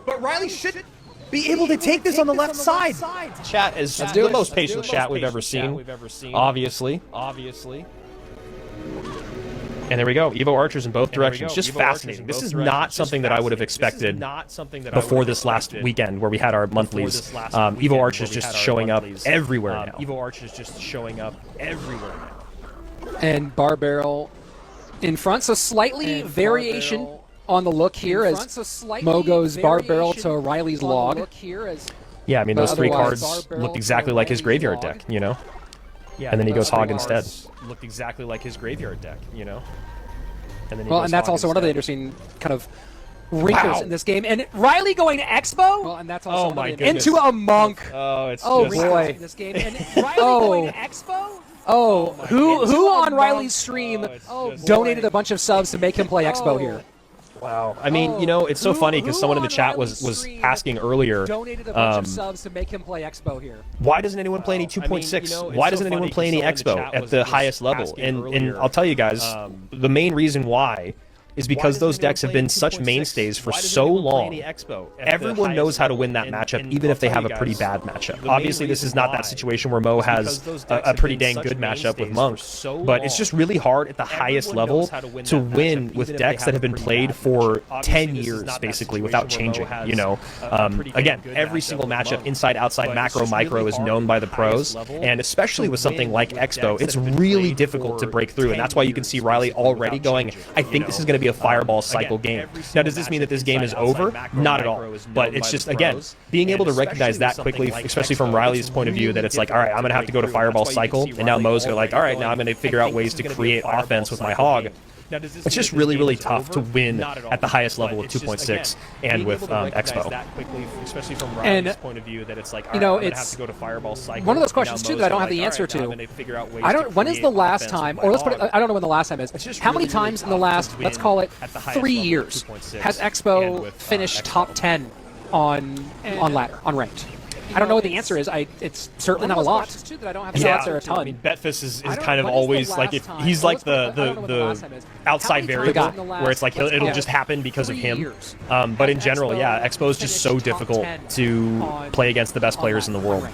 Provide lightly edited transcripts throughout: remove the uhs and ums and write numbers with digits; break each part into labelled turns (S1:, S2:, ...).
S1: But Riley should be able to take this on the left side.
S2: Chat is the most patient chat we've ever seen, obviously. And there we go, Evo archers in both directions. Just fascinating. This is not something that I would have expected before this last weekend where we had our monthlies. Evo archers just showing up everywhere now. Evo archers just showing up everywhere now.
S3: And Bar Barrel in front, so slightly variation on the look here as Mo goes Bar Barrel to Riley's log.
S2: Yeah, I mean, those three cards looked exactly like his graveyard deck, you know? And then he goes Hog instead. Looked exactly like his graveyard deck, you know? And then
S3: and that's also one of the interesting kind of wrinkles in this game. And Riley going to Expo?
S2: Well, and that's also
S3: into a Monk.
S2: Oh, it's
S3: boy. This game. And Riley going to Expo? Oh, who on Riley's stream donated a bunch of subs to make him play Expo here?
S2: Wow. I mean, you know, it's so funny because someone in the chat was asking earlier,
S3: donated a bunch of subs to make him play Expo here.
S2: Why doesn't anyone play any 2.6? Why doesn't anyone play any Expo at the highest level? And I'll tell you guys, the main reason why is because those decks have been such mainstays for so long. Everyone knows how to win that matchup, even if they have a pretty bad matchup. Obviously, this is not that situation where Mo has a pretty dang good matchup with Monk, but it's just really hard at the highest level to win with decks that have been played for 10 years, basically, without changing, you know? Again, every single matchup, inside, outside, macro, micro, is known by the pros, and especially with something like Expo, it's really difficult to break through, and that's why you can see Riley already going, I think this is going to be a fireball cycle game. Now, does this mean that this game is over? Not at all. But it's just, again, being able to recognize that quickly, especially from Riley's point of view, that it's like, all right, I'm going to have to go to fireball cycle, and now Mo's going to like, all right, now I'm going to figure out ways to create offense with my Hog. It's just really, really tough to win at the highest level of 2.6 and with Expo. Especially from Riley's point of view, that it's like,
S3: you know,
S2: it's have to go to fireball cycle.
S3: One of those questions too that I don't have the answer to. I don't. When is the last time, or let's put it, I don't know when the last time is. How many times in the last, let's call it 3 years, has Expo finished top 10 on ladder, on ranked? I don't know what the answer is. It's certainly not a lot.
S2: Yeah, a ton. I mean, Betfus is kind of always like, if he's like the outside variable, where it's like it'll just happen because of him. But in general, yeah, Expo is just so difficult to play against the best players in the world.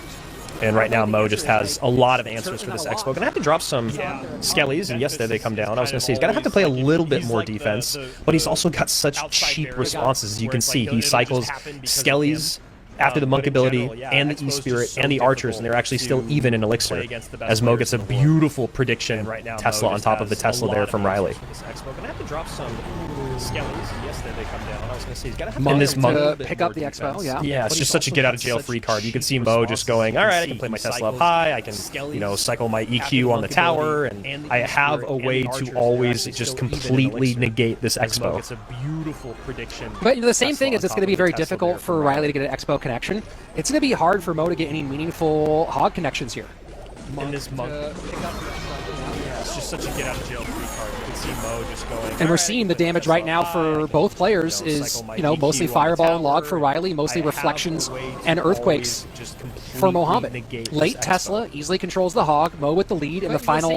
S2: And right now, Mo just has a lot of answers for this Expo. Gonna have to drop some Skellies, and yes, there they come down. I was gonna say he's gonna have to play a little bit more defense, but he's also got such cheap responses. As you can see, he cycles Skellies after the Monk ability, and the E-Spirit, and the Archers, and they're actually still even in Elixir, as Mo gets a beautiful prediction Tesla on top of the Tesla there from Riley.
S3: And this Monk pick up the Expo,
S2: yeah, it's just such a get-out-of-jail-free card. You can see Mo just going, all right, I can play my Tesla up high, I can, you know, cycle my EQ on the tower, and I have a way to always just completely negate this Expo. It's a beautiful prediction.
S3: But the same thing is it's going to be very difficult for Riley to get an Expo connection. It's going to be hard for Mo to get any meaningful Hog connections here.
S2: And this Monk, it's just such a get-out-of-jail-free card. You can see Mo just going.
S3: And we're seeing the damage right now for both players is, you know, mostly Fireball and Log for Riley, mostly Reflections and Earthquakes for Mohamed. Late Tesla easily controls the Hog. Mo with the lead in the final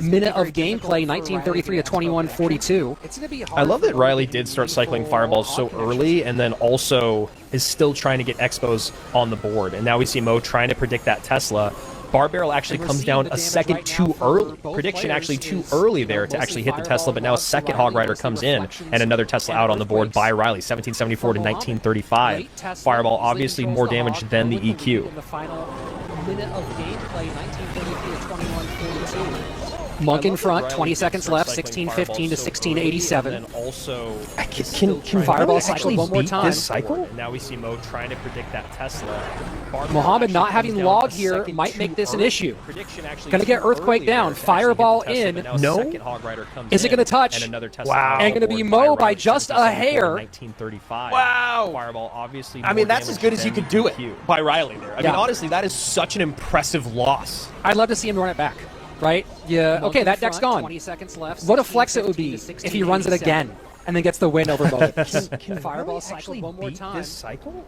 S3: minute of gameplay, 1933 to 21:42.
S2: I love that Riley did start cycling Fireballs so early, and then also is still trying to get Expos on the board. And now we see Mo trying to predict that Tesla. Bar Barrel actually comes down a second too early. Prediction actually too early there to actually hit the Tesla, but now a second Hog Rider comes in, and another Tesla out on the board by Riley, 1774 to 1935. Fireball obviously more damage than the EQ.
S3: Monk in front, 20 seconds left, 1615 to 1687.
S2: And also,
S3: can Fireball cycle one more time?
S2: This cycle? Now we see Mo trying to predict that Tesla.
S3: Mohamed not having Log here might make this an issue. Going to get Earthquake down, Fireball in.
S2: No.
S3: Is it going to touch?
S2: Wow.
S3: And going to be Mo by just a hair.
S2: Wow. Fireball obviously. I mean, that's as good as you could do it by Riley there. I mean, honestly, that is such an impressive loss.
S3: I'd love to see him run it back. Right? Yeah. Okay, that deck's gone. 20 seconds left. What a flex it would be if he runs it again and then gets the win over Mo. Can Fireball cycle one more time?
S2: This cycle?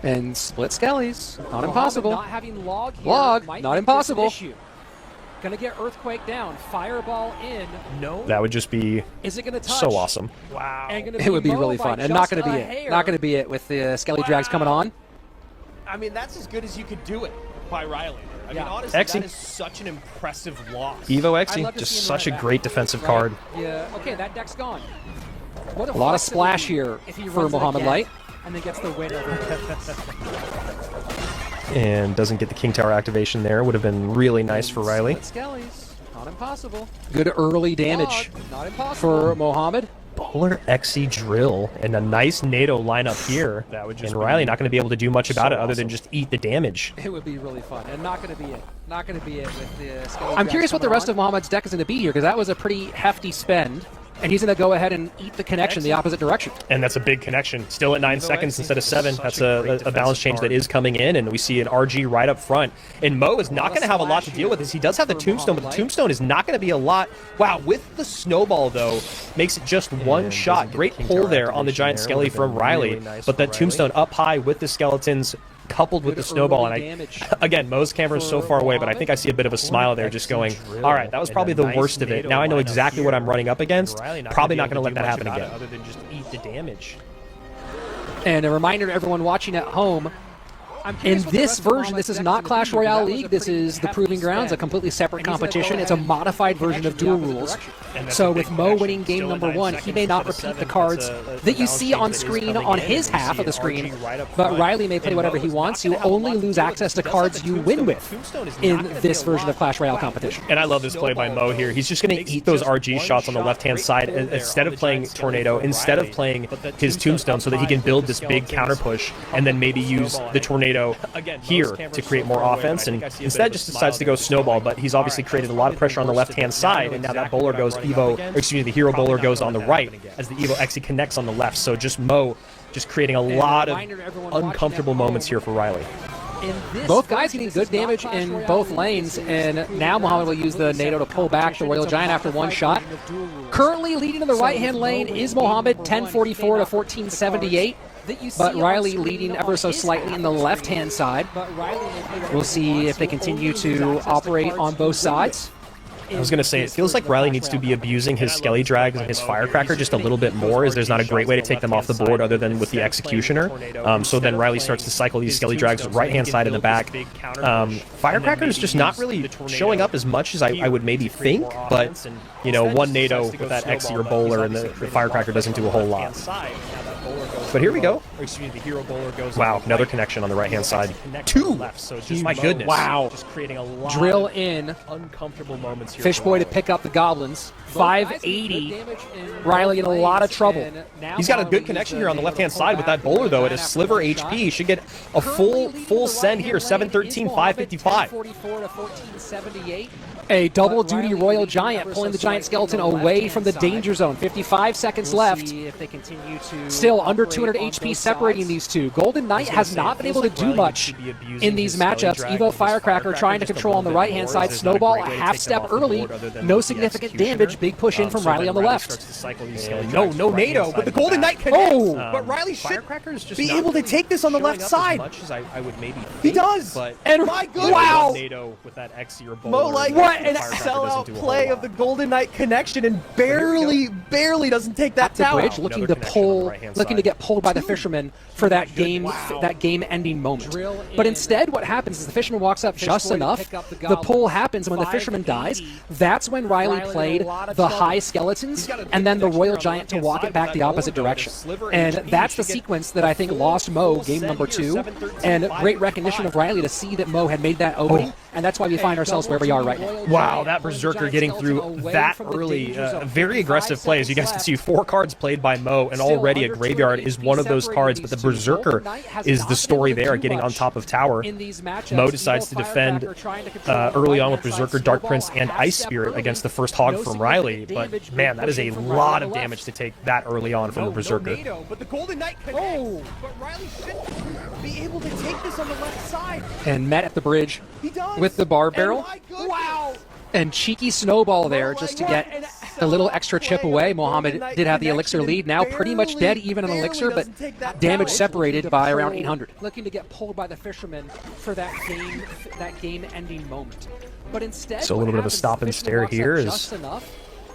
S3: And split Skellies. Not impossible.
S4: Not having Log here
S3: Log, not impossible. Gonna get Earthquake down. Fireball in. No.
S2: That would just be
S3: Is it gonna touch?
S2: so awesome.
S3: Wow. It would be really fun, and not gonna be it. Not gonna be it with the Skelly Drags coming on.
S1: I mean, that's as good as you could do it by Riley. I mean, honestly,
S2: jynxzi.
S1: that is such an impressive loss.
S2: Evo jynxzi, just such a great defensive card.
S3: Yeah. Okay, that deck's gone. What a lot of splash here for Mohamed Light. And then gets the win over.
S2: And doesn't get the King Tower activation there. Would have been really nice for Riley.
S3: Skellies. Not impossible. Good early damage for Mohamed.
S2: Bowler jynxzi drill and a nice NATO lineup here. That would just and Riley not going to be able to do much about it other than just eat the damage.
S3: It would be really fun, and not going to be it. Not going to be it with the Skelly. I'm curious what the rest of Mohamed's deck is going to be here, because that was a pretty hefty spend. And he's going to go ahead and eat the connection the opposite direction.
S2: And that's a big connection. Still at 9 seconds instead of 7. That's a balance change that is coming in, and we see an RG right up front. And Mo is not going to have a lot to deal with this. He does have the Tombstone, but the Tombstone is not going to be a lot. Wow, with the Snowball, though, makes it just one shot. Great pull there on the Giant Skelly from Riley. But that Tombstone up high with the Skeletons, coupled with the Snowball, and again, Mo's camera is so far away, but I think I see a bit of a smile there just going, all right, that was probably the worst of it. Now I know exactly what I'm running up against. Probably not going to let that happen again.
S1: Other than just eat the damage.
S3: And a reminder to everyone watching at home, in this version, this is not Clash Royale League. This is the Proving Grounds, a completely separate competition. It's a modified version of Duel Rules. So with Mo winning game number 1, he may not repeat the cards that you see on screen on his half of the screen, but Riley may play whatever he wants. You only lose access to cards you win with in this version of Clash Royale competition.
S2: And I love this play by Mo here. He's just going to eat those RG shots on the left-hand side instead of playing Tornado, instead of playing his Tombstone, so that he can build this big counter push and then maybe use the Tornado here to create more offense, and instead just decides to go Snowball. But he's obviously created a lot of pressure on the left-hand side, and now that bowler goes the hero bowler goes on the right as the Evo jynxzi connects on the left. So just Mo just creating a lot of uncomfortable moments here for Riley.
S3: Both guys getting good damage in both lanes, and now Mohamed will use the NATO to pull back the Royal Giant after one shot. Currently leading in the right-hand lane is Mohamed, 1044 to 1478. But Riley leading ever so slightly in the left-hand side. We'll see if they continue to operate on both sides.
S2: I was going to say, it feels like Riley needs to be abusing his Skelly Drags and his Firecracker just a little bit more, as there's not a great way to take them off the board other than with the Executioner. So then Riley starts to cycle these Skelly Drags right-hand side in the back. Firecracker is just not really showing up as much as I would maybe think, but, you know, one NATO with that jynxzi or bowler, and the Firecracker doesn't do a whole lot. But here we go. Wow, another connection on the right-hand side. 2! My goodness.
S3: Wow.
S1: Just creating a lot
S3: drill in.
S1: Uncomfortable moments here.
S3: Fishboy to pick up the Goblins. 580. Riley in a lot of trouble.
S2: He's got a good connection here on the left-hand side with that bowler, though, at a sliver HP. He should get a full send here. 713, 555.
S3: 44 to 1478. A double-duty Royal Giant pulling the Giant Skeleton away from the danger zone. 55 seconds left. Still under 200 HP separating these two. Golden Knight has not been able to do much in these matchups. Evo Firecracker trying to control on the right-hand side. Snowball a half step early. No significant damage. Big push in from Riley on the left.
S2: No NATO, but the Golden Knight connects.
S1: But Riley should be able to take this on the left side. He does.
S3: And
S1: my goodness.
S3: Wow.
S1: Mo, like, what an sellout play of the Golden Knight connection, and barely doesn't take that tower.
S3: Bridge, looking to get pulled by the Fisherman for that game-ending moment. But instead, what happens is the Fisherman walks up just enough. The pull happens, and when the Fisherman dies, that's when Riley played the high Skeletons and then the Royal Giant to walk it back the opposite direction. And that's the sequence that I think lost Mo game number 2. And great recognition of Riley to see that Mo had made that opening, and that's why we find ourselves where we are right now.
S2: Wow, that Berserker getting through that early. Very aggressive play. As you guys can see, 4 cards played by Mo, and already a Graveyard is one of those cards, but the Berserker is the story there, getting on top of tower. Mo decides to defend early on with Berserker, Dark Prince, and Ice Spirit against the first Hog from Riley, but man, that is a lot of damage to take that early on from the Berserker.
S1: But the Golden Knight connects. But Riley should be able to take this on the left side.
S3: And met at the bridge with the Barb Barrel.
S1: Wow.
S3: And cheeky Snowball there just to get the little extra chip away. Mohamed did have the elixir lead. Now pretty much dead even on elixir, but damage separated by around 800. Looking to get pulled by the fisherman for that game-ending moment. But instead,
S2: so a little bit of a stop and stare here is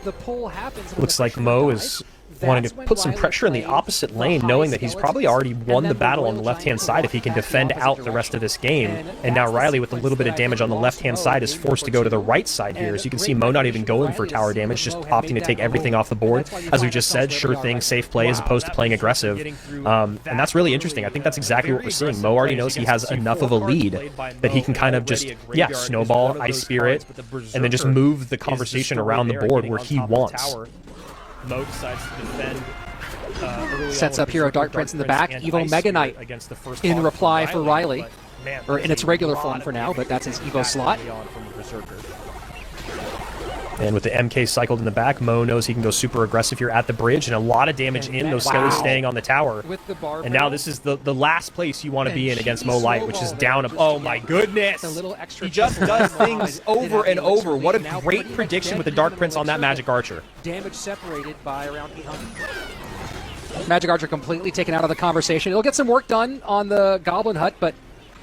S3: the pull happens.
S2: Looks like Mo is wanting to put some pressure in the opposite lane, knowing that he's probably already won the battle on the left-hand side if he can defend out the rest of this game. And now Riley, with a little bit of damage on the left-hand side, is forced to go to the right side here. As you can see, Mo not even going for tower damage, just opting to take everything off the board. As we just said, sure thing, safe play, as opposed to playing aggressive. And that's really interesting. I think that's exactly what we're seeing. Mo already knows he has enough of a lead that he can kind of just, snowball, Ice Spirit, and then just move the conversation around the board where he wants.
S1: Mo decides to defend.
S3: Sets up Hero Dark Prince in the back. Evo Mega Knight in reply for Riley. Or in its regular form for now, but that's his Evo slot.
S2: And with the MK cycled in the back, Mo knows he can go super aggressive here at the bridge, and a lot of damage in, those skellies staying on the tower. And now this is the last place you want to be in against Mo Light, which is down. Oh my goodness! He just does things over and over. What a great prediction with the Dark Prince on that Magic Archer.
S3: Damage separated by around 800. Magic Archer completely taken out of the conversation. It'll get some work done on the Goblin Hut, but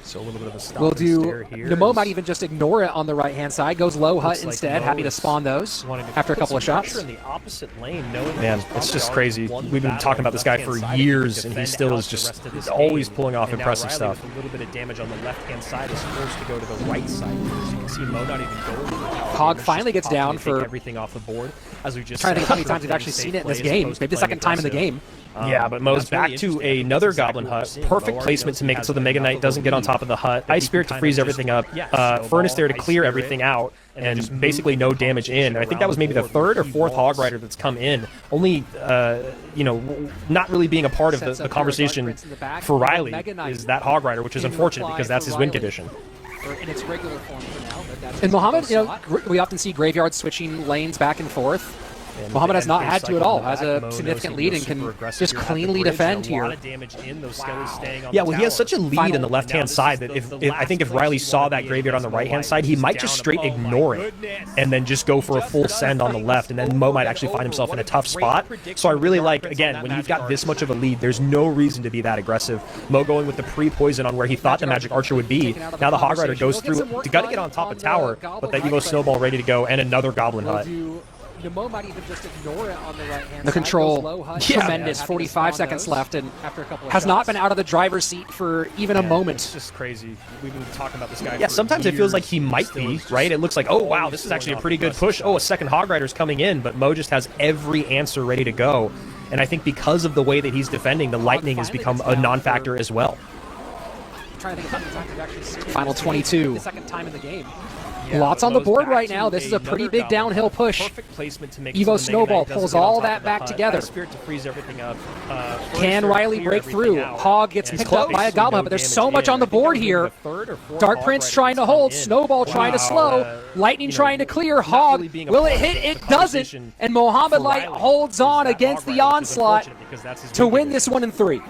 S2: so a little bit of a stop
S3: we'll
S2: and
S3: do.
S2: stare here.
S3: Nemo might even just ignore it on the right-hand side. Goes low hut instead. Happy to spawn those after a couple of shots.
S1: In the opposite lane,
S2: Man, it's just crazy. We've been talking about this guy for years, and he still is just always pulling off impressive stuff.
S1: A little bit of damage on the left-hand side is forced to go to the right side. As you can see, Mo not even going.
S3: Hog finally gets down for
S1: everything off the board. As we just
S3: trying to think how many times we've actually seen it in this game. Maybe the second time in the game.
S2: Yeah, but Mo's back to another Goblin Hut. Perfect placement to make it so the Mega Knight doesn't get on top of the hut. Ice Spirit to freeze everything up. Furnace there to clear everything out. And basically no damage in. And I think that was maybe the third or fourth Hog Rider that's come in. Only, not really being a part of the conversation for Riley is that Hog Rider, which is unfortunate because that's his win condition.
S3: In its regular form for now. And Mohamed, we often see Graveyard switching lanes back and forth. And Mohamed has not had to at all. Has a significant lead and can just cleanly defend here.
S2: Yeah, well, he has such a lead in the left-hand side that I think if Riley saw that Graveyard on the right-hand side, he might just straight ignore it and then just go for a full send on the left, and then Mo might actually find himself in a tough spot. So I really like, again, when you've got this much of a lead, there's no reason to be that aggressive. Mo going with the pre-poison on where he thought the Magic Archer would be. Now the Hog Rider goes through, got to get on top of tower, but that Evo Snowball ready to go, and another Goblin Hut.
S3: Nemo might even just ignore it on the right-hand side. The control, tremendous. 45 seconds left, and after a couple of has not been out of the driver's seat for even a moment.
S1: It's just crazy. We've been talking about this guy.
S2: Yeah, sometimes it feels like he might be, right? It looks like, oh wow, this is actually a pretty good push. Oh, a second Hog Rider's coming in, but Mo just has every answer ready to go. And I think because of the way that he's defending, the lightning has become a non-factor as well.
S3: Final 22. The second time in the game. Lots on the board right now. This is a pretty big downhill push. Evo Snowball pulls all that back together. Can Riley break through? Hog gets picked up by a Goblin, but there's so much on the board here. Dark Prince trying to hold, Snowball trying to slow, Lightning trying to clear, Hog, will it hit? It doesn't, and Mohamed Light holds on against the onslaught to win this 1 in 3.